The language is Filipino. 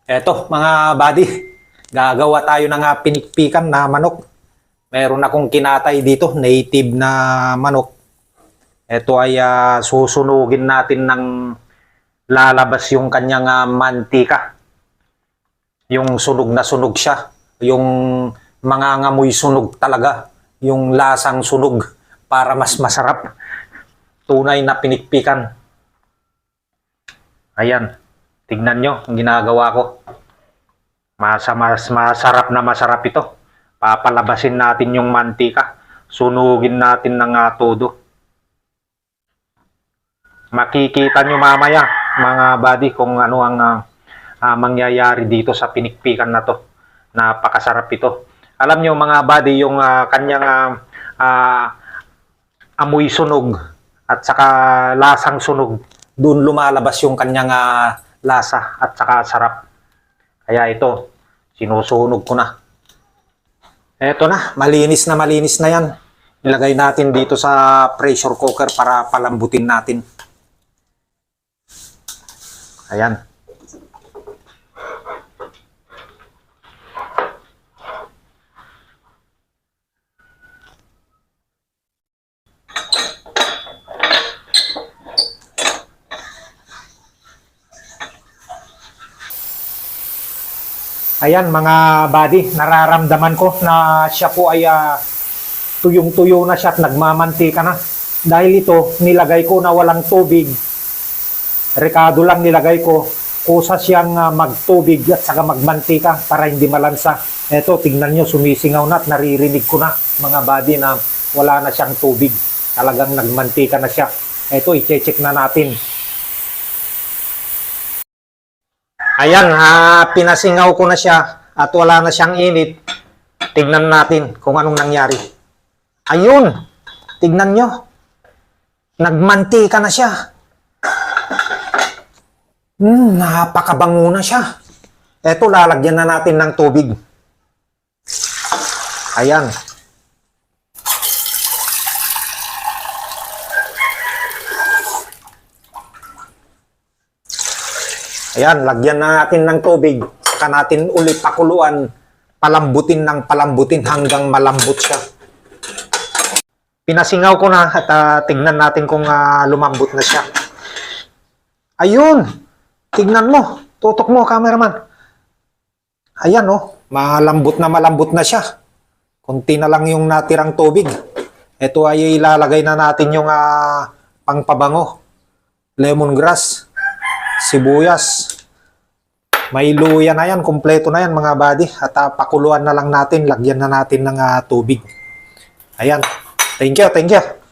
Eto mga buddy, gagawa tayo ng pinikpikan na manok. Meron akong kinatay dito, native na manok. Ito ay susunugin natin ng lalabas yung kanyang mantika. Yung sunog na sunog siya. Yung mangangamoy sunog talaga. Yung lasang sunog para mas masarap. Tunay na pinikpikan. Ayan. Tignan nyo ang ginagawa ko. Mas masarap na masarap ito. Papalabasin natin yung mantika. Sunugin natin ng todo. Makikita nyo mamaya mga buddy kung ano ang mangyayari dito sa pinikpikan na to. Napakasarap ito. Alam nyo mga buddy yung kanyang amoy sunog at saka lasang sunog. Doon lumalabas yung kanyang lasa at saka sarap. Kaya ito, sinusunog ko na. Eto na malinis na yan. Ilagay natin dito sa pressure cooker para palambutin natin. Ayan. Ayan mga buddy, nararamdaman ko na siya po ay tuyong-tuyo na siya at nagmamantika na. Dahil ito, nilagay ko na walang tubig. Rekado lang nilagay ko. Kusa siyang magtubig at saka magmantika para hindi malansa. Eto, tignan nyo, sumisingaw na at naririnig ko na mga buddy na wala na siyang tubig. Talagang nagmantika na siya. Eto, i-check na natin. Ayan, pinasingaw ko na siya at wala na siyang init. Tignan natin kung anong nangyari. Ayun, tignan nyo. Nagmantika na siya. Napakabango na siya. Eto, lalagyan na natin ng tubig. Ayan. Ayan, lagyan na natin ng tubig. Saka natin ulit pakuluan, palambutin ng palambutin hanggang malambot siya. Pinasingaw ko na at tignan natin kung lumambot na siya. Ayun! Tignan mo. Tutok mo, cameraman. Ayan, oh. Malambot na siya. Kunti na lang yung natirang tubig. Ito ay ilalagay na natin yung pangpabango. Lemongrass. Sibuyas. May luya na yan. Kompleto na yan mga buddy. At pakuluan na lang natin. Lagyan na natin ng tubig. Ayan. Thank you.